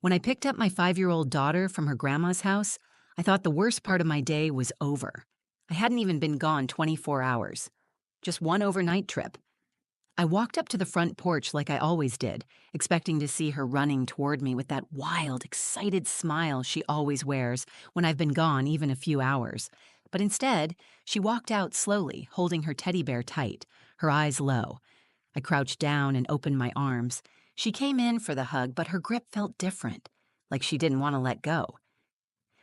When I picked up my 5-year-old daughter from her grandma's house, I thought the worst part of my day was over. I hadn't even been gone 24 hours. Just one overnight trip. I walked up to the front porch like I always did, expecting to see her running toward me with that wild, excited smile she always wears when I've been gone even a few hours. But instead, she walked out slowly, holding her teddy bear tight, her eyes low. I crouched down and opened my arms. She came in for the hug, but her grip felt different, like she didn't want to let go.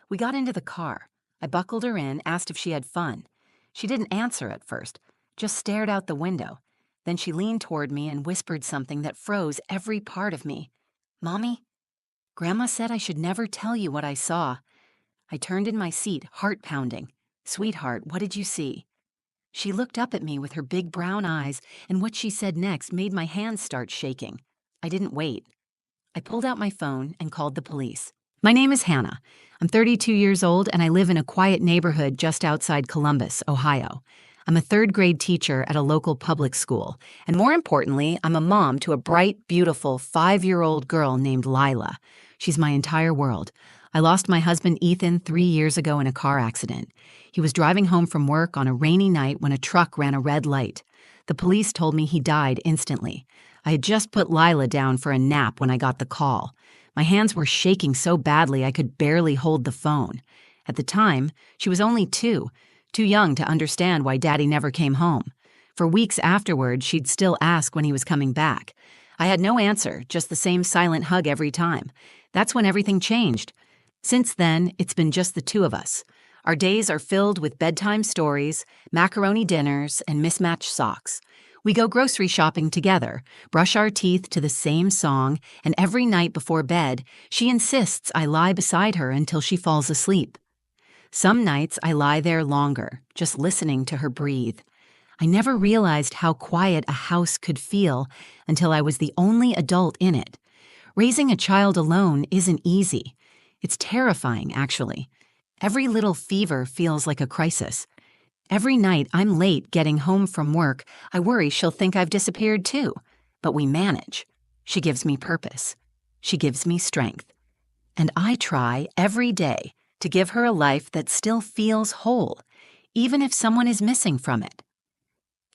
We got into the car. I buckled her in, asked if she had fun. She didn't answer at first, just stared out the window. Then she leaned toward me and whispered something that froze every part of me. "Mommy, Grandma said I should never tell you what I saw." I turned in my seat, heart pounding. "Sweetheart, what did you see?" She looked up at me with her big brown eyes, and what she said next made my hands start shaking. I didn't wait. I pulled out my phone and called the police. My name is Hannah. I'm 32 years old, and I live in a quiet neighborhood just outside Columbus, Ohio. I'm a third-grade teacher at a local public school, and more importantly, I'm a mom to a bright, beautiful 5-year-old girl named Lila. She's my entire world. I lost my husband Ethan 3 years ago in a car accident. He was driving home from work on a rainy night when a truck ran a red light. The police told me he died instantly. I had just put Lila down for a nap when I got the call. My hands were shaking so badly I could barely hold the phone. At the time, she was only too young to understand why Daddy never came home. For weeks afterward, she'd still ask when he was coming back. I had no answer, just the same silent hug every time. That's when everything changed. Since then, it's been just the two of us. Our days are filled with bedtime stories, macaroni dinners, and mismatched socks. We go grocery shopping together, brush our teeth to the same song, and every night before bed, she insists I lie beside her until she falls asleep. Some nights I lie there longer, just listening to her breathe. I never realized how quiet a house could feel until I was the only adult in it. Raising a child alone isn't easy. It's terrifying, actually. Every little fever feels like a crisis. Every night I'm late getting home from work, I worry she'll think I've disappeared too. But we manage. She gives me purpose. She gives me strength. And I try every day to give her a life that still feels whole, even if someone is missing from it.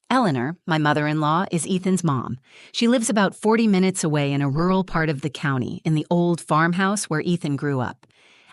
Eleanor, my mother-in-law, is Ethan's mom. She lives about 40 minutes away in a rural part of the county, in the old farmhouse where Ethan grew up.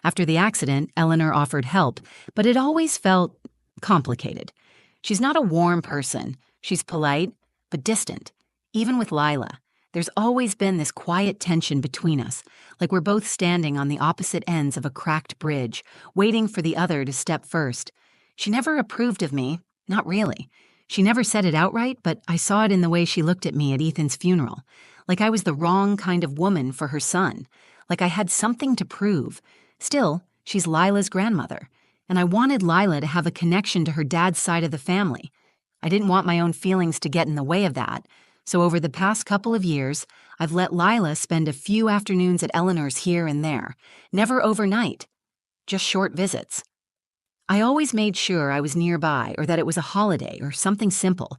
After the accident, Eleanor offered help, but it always felt complicated. She's not a warm person. She's polite, but distant. Even with Lila, there's always been this quiet tension between us, like we're both standing on the opposite ends of a cracked bridge, waiting for the other to step first. She never approved of me, not really. She never said it outright, but I saw it in the way she looked at me at Ethan's funeral, like I was the wrong kind of woman for her son, like I had something to prove. Still, she's Lila's grandmother, and I wanted Lila to have a connection to her dad's side of the family. I didn't want my own feelings to get in the way of that, so over the past couple of years, I've let Lila spend a few afternoons at Eleanor's here and there, never overnight, just short visits. I always made sure I was nearby or that it was a holiday or something simple.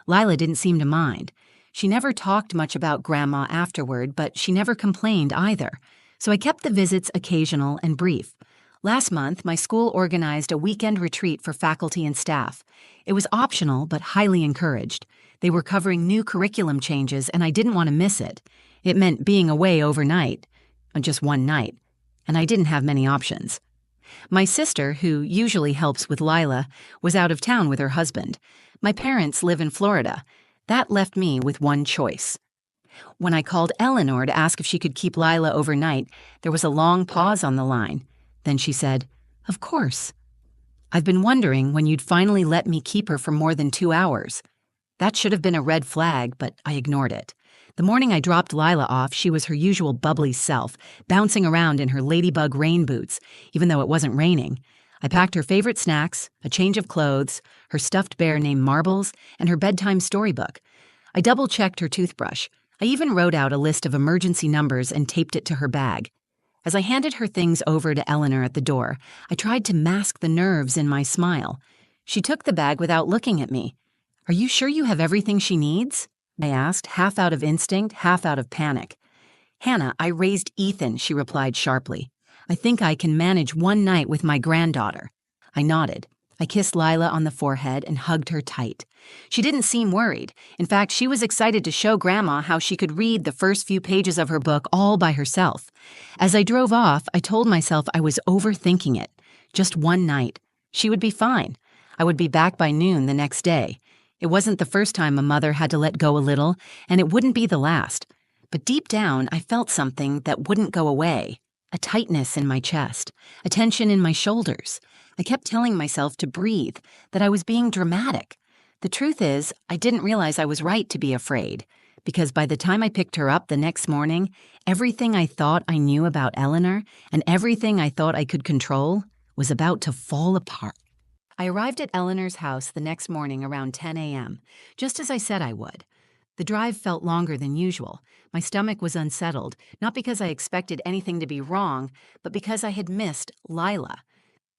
Lila didn't seem to mind. She never talked much about Grandma afterward, but she never complained either, so I kept the visits occasional and brief. Last month, my school organized a weekend retreat for faculty and staff. It was optional but highly encouraged. They were covering new curriculum changes, and I didn't want to miss it. It meant being away overnight, on just one night, and I didn't have many options. My sister, who usually helps with Lila, was out of town with her husband. My parents live in Florida. That left me with one choice. When I called Eleanor to ask if she could keep Lila overnight, there was a long pause on the line. Then she said, "Of course." "I've been wondering when you'd finally let me keep her for more than 2 hours. That should have been a red flag, but I ignored it. The morning I dropped Lila off, she was her usual bubbly self, bouncing around in her ladybug rain boots, even though it wasn't raining. I packed her favorite snacks, a change of clothes, her stuffed bear named Marbles, and her bedtime storybook. I double-checked her toothbrush. I even wrote out a list of emergency numbers and taped it to her bag. As I handed her things over to Eleanor at the door, I tried to mask the nerves in my smile. She took the bag without looking at me. "Are you sure you have everything she needs?" I asked, half out of instinct, half out of panic. "Hannah, I raised Ethan," she replied sharply. "I think I can manage one night with my granddaughter." I nodded. I kissed Lila on the forehead and hugged her tight. She didn't seem worried. In fact, she was excited to show Grandma how she could read the first few pages of her book all by herself. As I drove off, I told myself I was overthinking it. Just one night. She would be fine. I would be back by noon the next day. It wasn't the first time a mother had to let go a little, and it wouldn't be the last. But deep down, I felt something that wouldn't go away. A tightness in my chest, a tension in my shoulders. I kept telling myself to breathe, that I was being dramatic. The truth is, I didn't realize I was right to be afraid, because by the time I picked her up the next morning, everything I thought I knew about Eleanor and everything I thought I could control was about to fall apart. I arrived at Eleanor's house the next morning around 10 a.m., just as I said I would. The drive felt longer than usual. My stomach was unsettled, not because I expected anything to be wrong, but because I had missed Lila.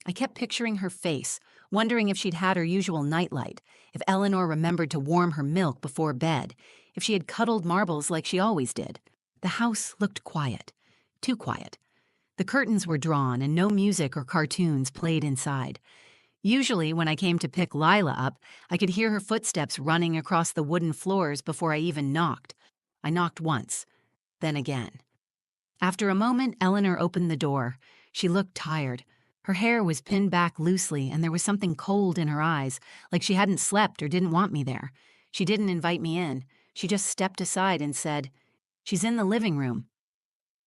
I kept picturing her face, wondering if she'd had her usual nightlight, if Eleanor remembered to warm her milk before bed, if she had cuddled Marbles like she always did. The house looked quiet. Too quiet. The curtains were drawn and no music or cartoons played inside. Usually, when I came to pick Lila up, I could hear her footsteps running across the wooden floors before I even knocked. I knocked once, then again. After a moment, Eleanor opened the door. She looked tired. Her hair was pinned back loosely, and there was something cold in her eyes, like she hadn't slept or didn't want me there. She didn't invite me in. She just stepped aside and said, "She's in the living room."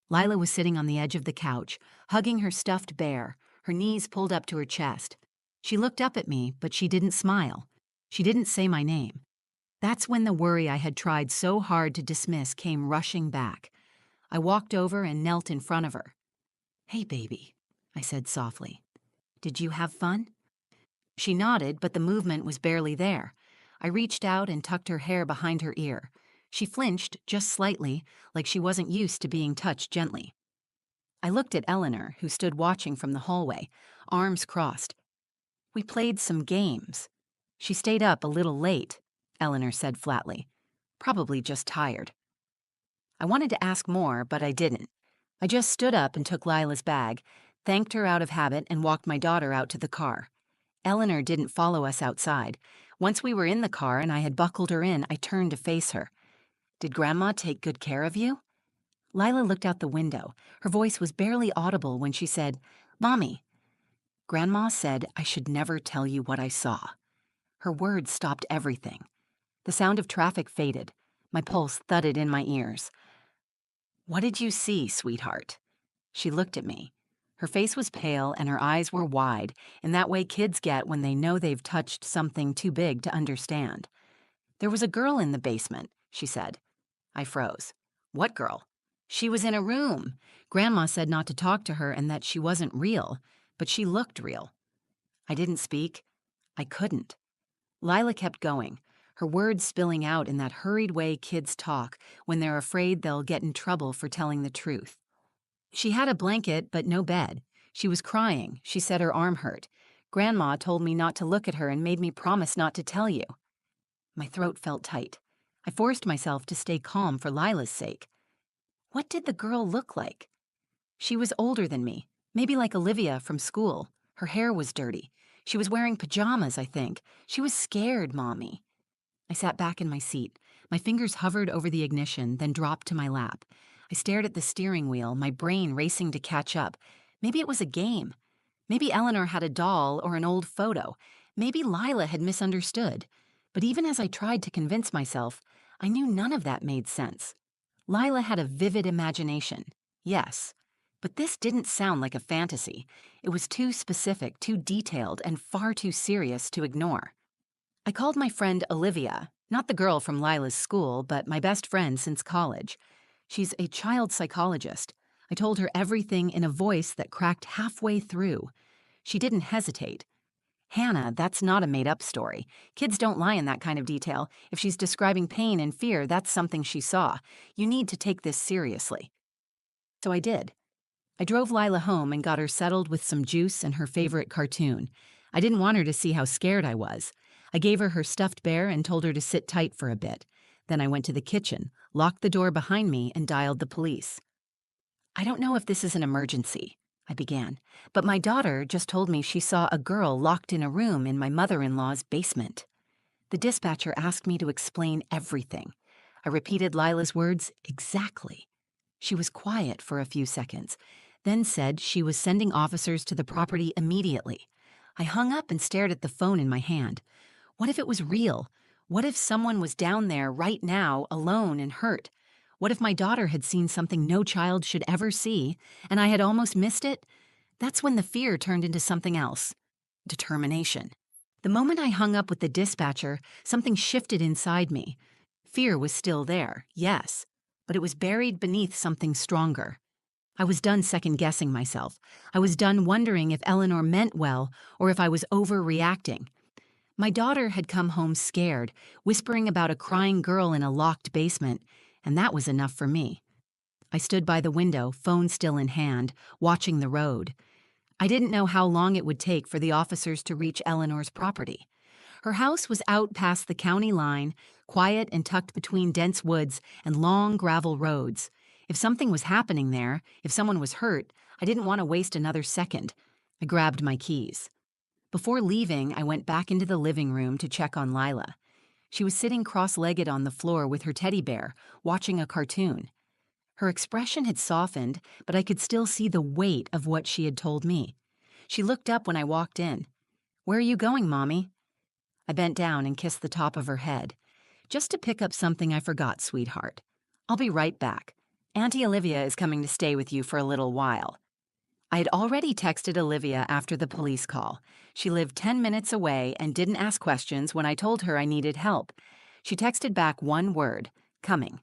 Lila was sitting on the edge of the couch, hugging her stuffed bear, her knees pulled up to her chest. She looked up at me, but she didn't smile. She didn't say my name. That's when the worry I had tried so hard to dismiss came rushing back. I walked over and knelt in front of her. "Hey, baby," I said softly. "Did you have fun?" She nodded, but the movement was barely there. I reached out and tucked her hair behind her ear. She flinched just slightly, like she wasn't used to being touched gently. I looked at Eleanor, who stood watching from the hallway, arms crossed. "We played some games." "She stayed up a little late," Eleanor said flatly. "Probably just tired." I wanted to ask more, but I didn't. I just stood up and took Lila's bag, thanked her out of habit, and walked my daughter out to the car. Eleanor didn't follow us outside. Once we were in the car and I had buckled her in, I turned to face her. "Did Grandma take good care of you?" Lila looked out the window. Her voice was barely audible when she said, "Mommy." "Grandma said I should never tell you what I saw." Her words stopped everything. The sound of traffic faded. My pulse thudded in my ears. "What did you see, sweetheart?" She looked at me. Her face was pale and her eyes were wide, in that way kids get when they know they've touched something too big to understand. "There was a girl in the basement," she said. I froze. "What girl?" "She was in a room. Grandma said not to talk to her and that she wasn't real, but she looked real." I didn't speak. I couldn't. Lila kept going, her words spilling out in that hurried way kids talk when they're afraid they'll get in trouble for telling the truth. "She had a blanket, but no bed. She was crying. She said her arm hurt. Grandma told me not to look at her and made me promise not to tell you." My throat felt tight. I forced myself to stay calm for Lila's sake. "What did the girl look like?" "She was older than me, maybe like Olivia from school. Her hair was dirty. She was wearing pajamas, I think. She was scared, Mommy." I sat back in my seat. My fingers hovered over the ignition, then dropped to my lap. I stared at the steering wheel, my brain racing to catch up. Maybe it was a game. Maybe Eleanor had a doll or an old photo. Maybe Lila had misunderstood. But even as I tried to convince myself, I knew none of that made sense. Lila had a vivid imagination, yes. But this didn't sound like a fantasy. It was too specific, too detailed, and far too serious to ignore. I called my friend Olivia, not the girl from Lila's school, but my best friend since college. She's a child psychologist. I told her everything in a voice that cracked halfway through. She didn't hesitate. "Hannah, that's not a made-up story. Kids don't lie in that kind of detail. If she's describing pain and fear, that's something she saw. You need to take this seriously." So I did. I drove Lila home and got her settled with some juice and her favorite cartoon. I didn't want her to see how scared I was. I gave her her stuffed bear and told her to sit tight for a bit. Then I went to the kitchen, locked the door behind me, and dialed the police. I don't know if this is an emergency, I began, but my daughter just told me she saw a girl locked in a room in my mother-in-law's basement. The dispatcher asked me to explain everything. I repeated Lila's words exactly. She was quiet for a few seconds, then said she was sending officers to the property immediately. I hung up and stared at the phone in my hand. What if it was real? What if someone was down there right now, alone and hurt? What if my daughter had seen something no child should ever see, and I had almost missed it? That's when the fear turned into something else. Determination. The moment I hung up with the dispatcher, something shifted inside me. Fear was still there, yes, but it was buried beneath something stronger. I was done second-guessing myself. I was done wondering if Eleanor meant well or if I was overreacting. My daughter had come home scared, whispering about a crying girl in a locked basement, and that was enough for me. I stood by the window, phone still in hand, watching the road. I didn't know how long it would take for the officers to reach Eleanor's property. Her house was out past the county line, quiet and tucked between dense woods and long gravel roads. If something was happening there, if someone was hurt, I didn't want to waste another second. I grabbed my keys. Before leaving, I went back into the living room to check on Lila. She was sitting cross-legged on the floor with her teddy bear, watching a cartoon. Her expression had softened, but I could still see the weight of what she had told me. She looked up when I walked in. "Where are you going, Mommy?" I bent down and kissed the top of her head. "Just to pick up something I forgot, sweetheart. I'll be right back. Auntie Olivia is coming to stay with you for a little while." I had already texted Olivia after the police call. She lived 10 minutes away and didn't ask questions when I told her I needed help. She texted back one word, "coming."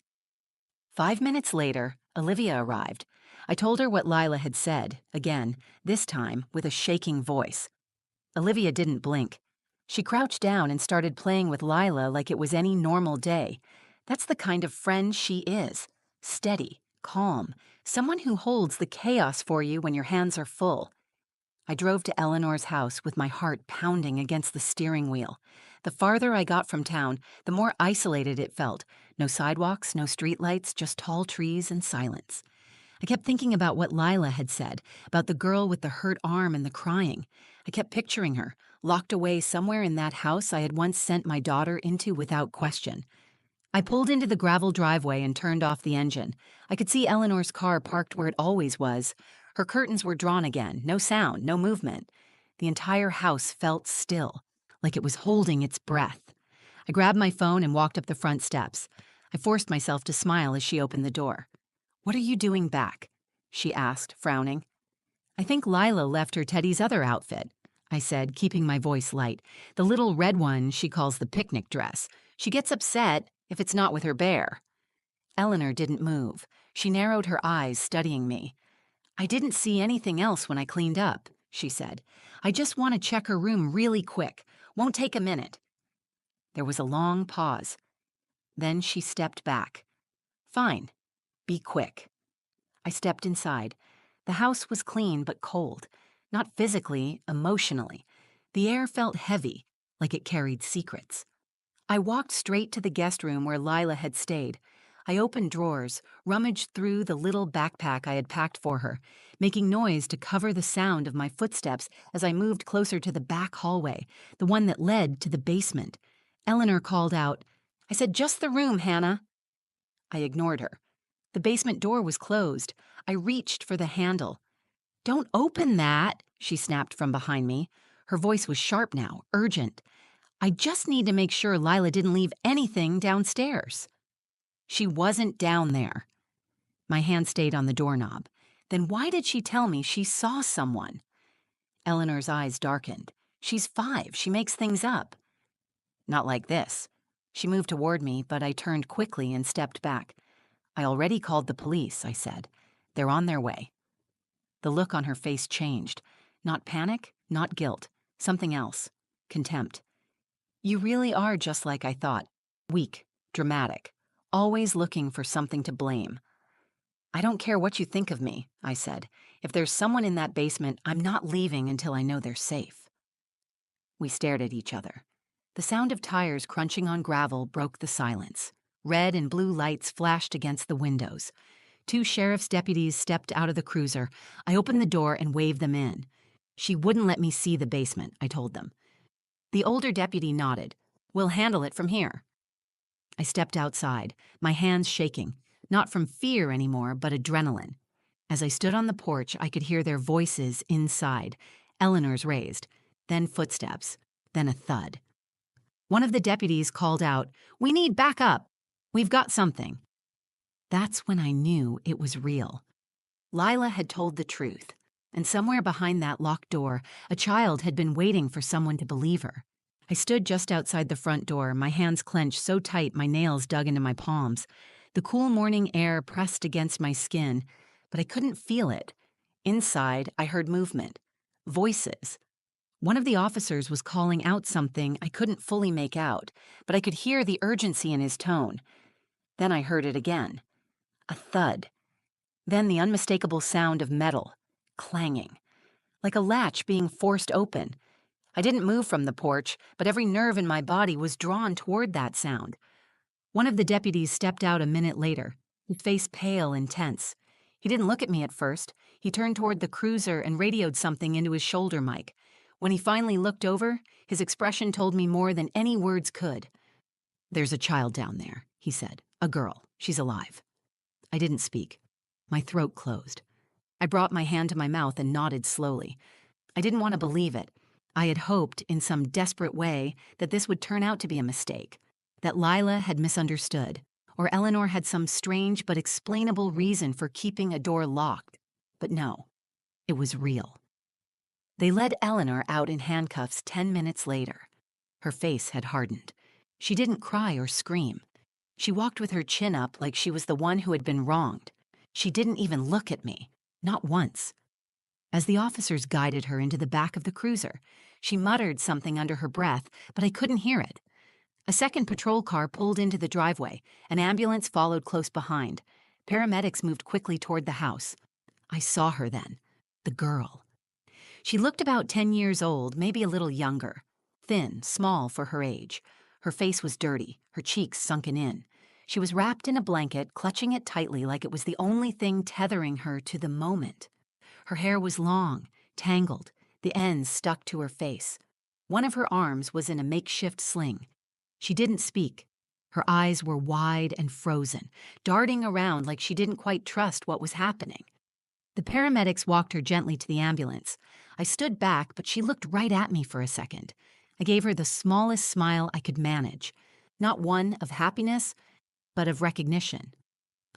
5 minutes later, Olivia arrived. I told her what Lila had said, again, this time with a shaking voice. Olivia didn't blink. She crouched down and started playing with Lila like it was any normal day. That's the kind of friend she is. Steady, calm, someone who holds the chaos for you when your hands are full. I drove to Eleanor's house with my heart pounding against the steering wheel. The farther I got from town, the more isolated it felt. No sidewalks, no streetlights, just tall trees and silence. I kept thinking about what Lila had said, about the girl with the hurt arm and the crying. I kept picturing her, locked away somewhere in that house I had once sent my daughter into without question. I pulled into the gravel driveway and turned off the engine. I could see Eleanor's car parked where it always was. Her curtains were drawn again, no sound, no movement. The entire house felt still, like it was holding its breath. I grabbed my phone and walked up the front steps. I forced myself to smile as she opened the door. "What are you doing back?" she asked, frowning. "I think Lila left her Teddy's other outfit," I said, keeping my voice light. "The little red one she calls the picnic dress. She gets upset if it's not with her bear." Eleanor didn't move. She narrowed her eyes, studying me. "I didn't see anything else when I cleaned up," she said. "I just want to check her room really quick. Won't take a minute." There was a long pause. Then she stepped back. "Fine. Be quick." I stepped inside. The house was clean but cold. Not physically, emotionally. The air felt heavy, like it carried secrets. I walked straight to the guest room where Lila had stayed. I opened drawers, rummaged through the little backpack I had packed for her, making noise to cover the sound of my footsteps as I moved closer to the back hallway, the one that led to the basement. Eleanor called out, "I said just the room, Hannah." I ignored her. The basement door was closed. I reached for the handle. "Don't open that," she snapped from behind me. Her voice was sharp now, urgent. "I just need to make sure Lila didn't leave anything downstairs." She wasn't down there. My hand stayed on the doorknob. Then why did she tell me she saw someone? Eleanor's eyes darkened. "She's 5. She makes things up." "Not like this." She moved toward me, but I turned quickly and stepped back. "I already called the police," I said. "They're on their way." The look on her face changed. Not panic, not guilt. Something else. Contempt. "You really are just like I thought. Weak, dramatic, always looking for something to blame." "I don't care what you think of me," I said. "If there's someone in that basement, I'm not leaving until I know they're safe." We stared at each other. The sound of tires crunching on gravel broke the silence. Red and blue lights flashed against the windows. Two sheriff's deputies stepped out of the cruiser. I opened the door and waved them in. She wouldn't let me see the basement, I told them. The older deputy nodded. We'll handle it from here. I stepped outside, my hands shaking, not from fear anymore, but adrenaline. As I stood on the porch, I could hear their voices inside, Eleanor's raised, then footsteps, then a thud. One of the deputies called out, "We need backup. We've got something." That's when I knew it was real. Lila had told the truth, and somewhere behind that locked door, a child had been waiting for someone to believe her. I stood just outside the front door, my hands clenched so tight my nails dug into my palms. The cool morning air pressed against my skin, but I couldn't feel it. Inside, I heard movement. Voices. One of the officers was calling out something I couldn't fully make out, but I could hear the urgency in his tone. Then I heard it again. A thud. Then the unmistakable sound of metal, clanging, like a latch being forced open. I didn't move from the porch, but every nerve in my body was drawn toward that sound. One of the deputies stepped out a minute later, his face pale and tense. He didn't look at me at first. He turned toward the cruiser and radioed something into his shoulder mic. When he finally looked over, his expression told me more than any words could. "There's a child down there," he said. "A girl. She's alive." I didn't speak. My throat closed. I brought my hand to my mouth and nodded slowly. I didn't want to believe it. I had hoped, in some desperate way, that this would turn out to be a mistake, that Lila had misunderstood, or Eleanor had some strange but explainable reason for keeping a door locked. But no, it was real. They led Eleanor out in handcuffs 10 minutes later. Her face had hardened. She didn't cry or scream. She walked with her chin up like she was the one who had been wronged. She didn't even look at me, not once. As the officers guided her into the back of the cruiser, she muttered something under her breath, but I couldn't hear it. A second patrol car pulled into the driveway. An ambulance followed close behind. Paramedics moved quickly toward the house. I saw her then, the girl. She looked about 10 years old, maybe a little younger. Thin, small for her age. Her face was dirty, her cheeks sunken in. She was wrapped in a blanket, clutching it tightly like it was the only thing tethering her to the moment. Her hair was long, tangled, the ends stuck to her face. One of her arms was in a makeshift sling. She didn't speak. Her eyes were wide and frozen, darting around like she didn't quite trust what was happening. The paramedics walked her gently to the ambulance. I stood back, but she looked right at me for a second. I gave her the smallest smile I could manage, not one of happiness, but of recognition.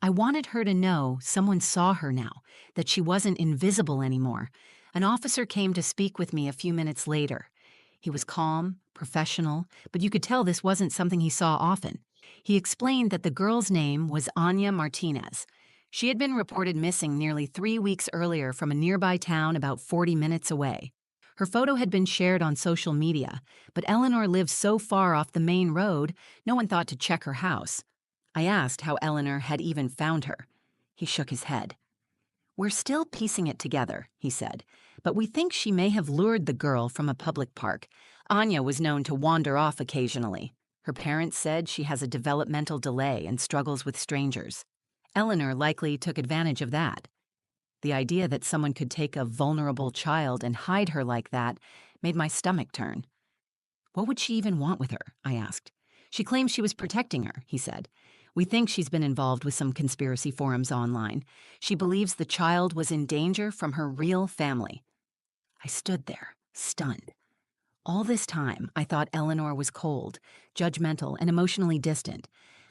I wanted her to know someone saw her now, that she wasn't invisible anymore. An officer came to speak with me a few minutes later. He was calm, professional, but you could tell this wasn't something he saw often. He explained that the girl's name was Anya Martinez. She had been reported missing nearly 3 weeks earlier from a nearby town about 40 minutes away. Her photo had been shared on social media, but Eleanor lived so far off the main road, no one thought to check her house. I asked how Eleanor had even found her. He shook his head. "We're still piecing it together," he said, "but we think she may have lured the girl from a public park. Anya was known to wander off occasionally. Her parents said she has a developmental delay and struggles with strangers. Eleanor likely took advantage of that. The idea that someone could take a vulnerable child and hide her like that made my stomach turn. What would she even want with her? I asked. She claims she was protecting her, he said. We think she's been involved with some conspiracy forums online. She believes the child was in danger from her real family. I stood there, stunned. All this time, I thought Eleanor was cold, judgmental, and emotionally distant.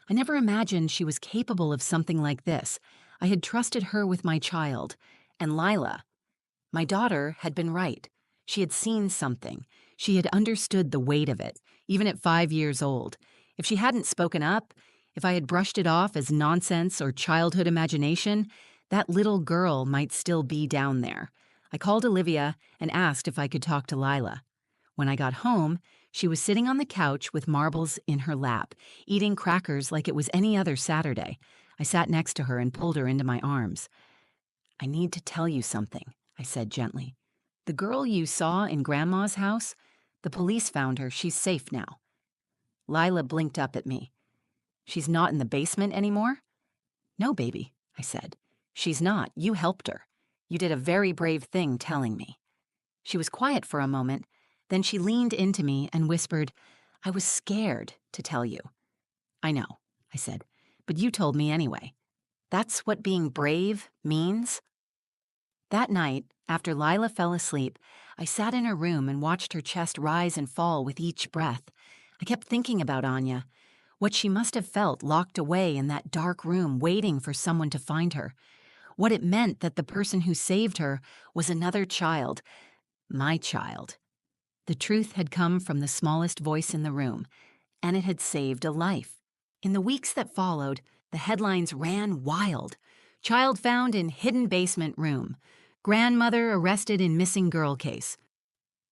I never imagined she was capable of something like this. I had trusted her with my child. And Lila, my daughter, had been right. She had seen something. She had understood the weight of it, even at 5 years old. If she hadn't spoken up, if I had brushed it off as nonsense or childhood imagination, that little girl might still be down there. I called Olivia and asked if I could talk to Lila. When I got home, she was sitting on the couch with marbles in her lap, eating crackers like it was any other Saturday. I sat next to her and pulled her into my arms. I need to tell you something, I said gently. The girl you saw in Grandma's house, the police found her. She's safe now. Lila blinked up at me. She's not in the basement anymore? No, baby, I said. She's not. You helped her. You did a very brave thing telling me. She was quiet for a moment, then she leaned into me and whispered, I was scared to tell you. I know, I said, but you told me anyway. That's what being brave means. That night, after Lila fell asleep, I sat in her room and watched her chest rise and fall with each breath. I kept thinking about Anya, what she must have felt locked away in that dark room waiting for someone to find her, what it meant that the person who saved her was another child, my child. The truth had come from the smallest voice in the room, and it had saved a life. In the weeks that followed, the headlines ran wild. Child found in hidden basement room. Grandmother arrested in missing girl case.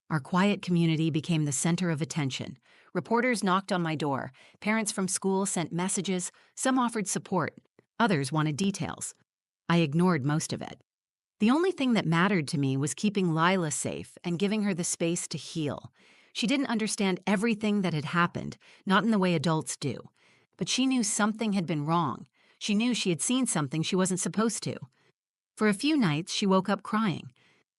Our quiet community became the center of attention. Reporters knocked on my door. Parents from school sent messages. Some offered support. Others wanted details. I ignored most of it. The only thing that mattered to me was keeping Lila safe and giving her the space to heal. She didn't understand everything that had happened, not in the way adults do. But she knew something had been wrong. She knew she had seen something she wasn't supposed to. For a few nights, she woke up crying.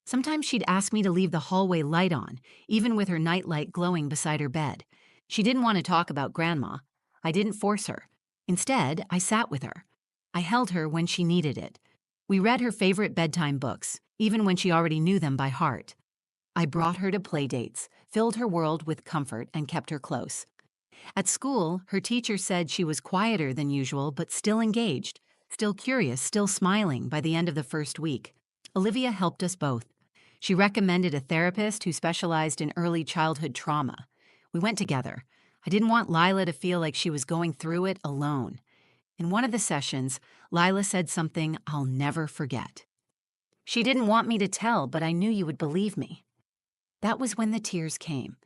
Sometimes she'd ask me to leave the hallway light on, even with her nightlight glowing beside her bed. She didn't want to talk about Grandma. I didn't force her. Instead, I sat with her. I held her when she needed it. We read her favorite bedtime books, even when she already knew them by heart. I brought her to play dates, filled her world with comfort, and kept her close. At school, her teacher said she was quieter than usual, but still engaged, still curious, still smiling by the end of the first week. Olivia helped us both. She recommended a therapist who specialized in early childhood trauma. We went together. I didn't want Lila to feel like she was going through it alone. In one of the sessions, Lila said something I'll never forget. She didn't want me to tell, but I knew you would believe me. That was when the tears came.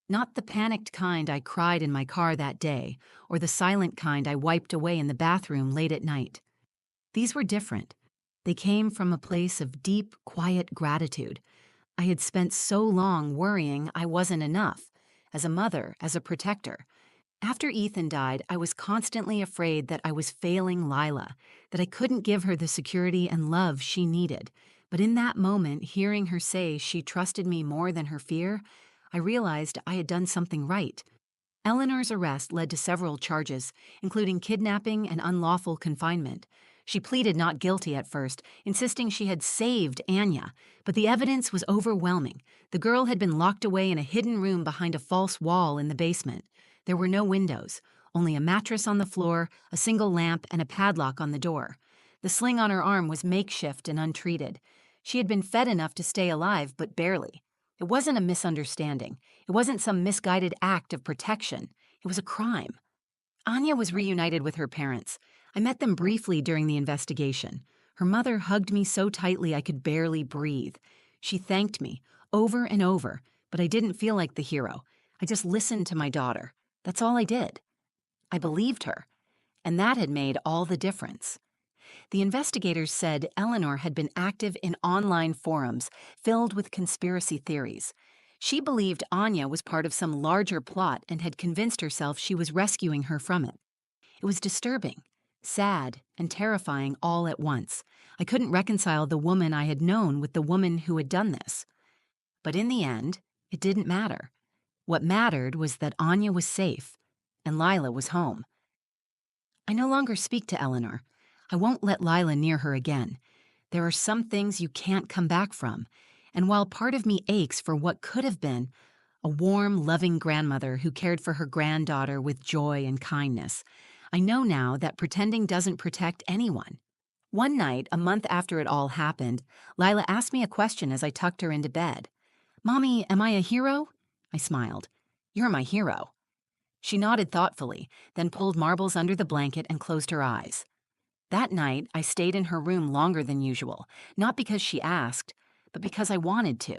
Not the panicked kind I cried in my car that day, or the silent kind I wiped away in the bathroom late at night. These were different. They came from a place of deep, quiet gratitude. I had spent so long worrying I wasn't enough, as a mother, as a protector. After Ethan died, I was constantly afraid that I was failing Lila, that I couldn't give her the security and love she needed. But in that moment, hearing her say she trusted me more than her fear, I realized I had done something right. Eleanor's arrest led to several charges, including kidnapping and unlawful confinement. She pleaded not guilty at first, insisting she had saved Anya, but the evidence was overwhelming. The girl had been locked away in a hidden room behind a false wall in the basement. There were no windows, only a mattress on the floor, a single lamp, and a padlock on the door. The sling on her arm was makeshift and untreated. She had been fed enough to stay alive, but barely. It wasn't a misunderstanding. It wasn't some misguided act of protection. It was a crime. Anya was reunited with her parents. I met them briefly during the investigation. Her mother hugged me so tightly I could barely breathe. She thanked me, over and over, but I didn't feel like the hero. I just listened to my daughter. That's all I did. I believed her, and that had made all the difference. The investigators said Eleanor had been active in online forums filled with conspiracy theories. She believed Anya was part of some larger plot and had convinced herself she was rescuing her from it. It was disturbing, sad, and terrifying all at once. I couldn't reconcile the woman I had known with the woman who had done this. But in the end, it didn't matter. What mattered was that Anya was safe, and Lila was home. I no longer speak to Eleanor. I won't let Lila near her again. There are some things you can't come back from, and while part of me aches for what could have been, a warm, loving grandmother who cared for her granddaughter with joy and kindness, I know now that pretending doesn't protect anyone. One night, a month after it all happened, Lila asked me a question as I tucked her into bed. "Mommy, am I a hero?" I smiled. "You're my hero." She nodded thoughtfully, then pulled marbles under the blanket and closed her eyes. That night, I stayed in her room longer than usual, not because she asked, but because I wanted to.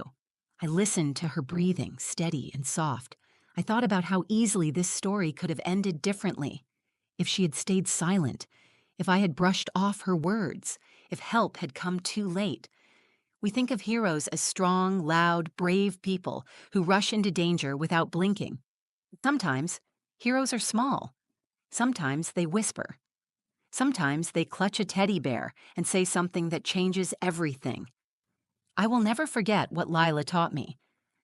I listened to her breathing, steady and soft. I thought about how easily this story could have ended differently. If she had stayed silent, if I had brushed off her words, if help had come too late. We think of heroes as strong, loud, brave people who rush into danger without blinking. Sometimes, heroes are small. Sometimes they whisper. Sometimes they clutch a teddy bear and say something that changes everything. I will never forget what Lila taught me,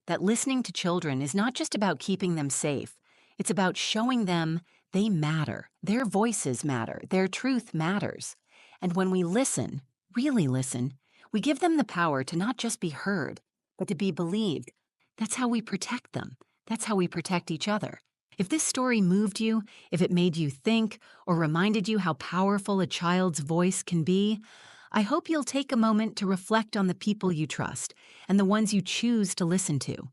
that listening to children is not just about keeping them safe, it's about showing them they matter, their voices matter, their truth matters. And when we listen, really listen, we give them the power to not just be heard, but to be believed. That's how we protect them. That's how we protect each other. If this story moved you, if it made you think, or reminded you how powerful a child's voice can be, I hope you'll take a moment to reflect on the people you trust and the ones you choose to listen to.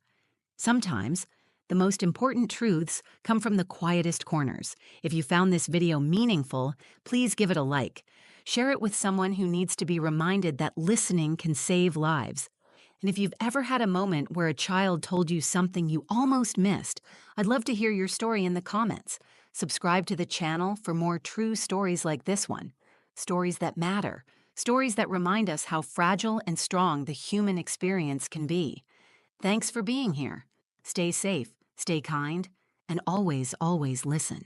Sometimes, the most important truths come from the quietest corners. If you found this video meaningful, please give it a like. Share it with someone who needs to be reminded that listening can save lives. And if you've ever had a moment where a child told you something you almost missed, I'd love to hear your story in the comments. Subscribe to the channel for more true stories like this one. Stories that matter. Stories that remind us how fragile and strong the human experience can be. Thanks for being here. Stay safe, stay kind, and always, always listen.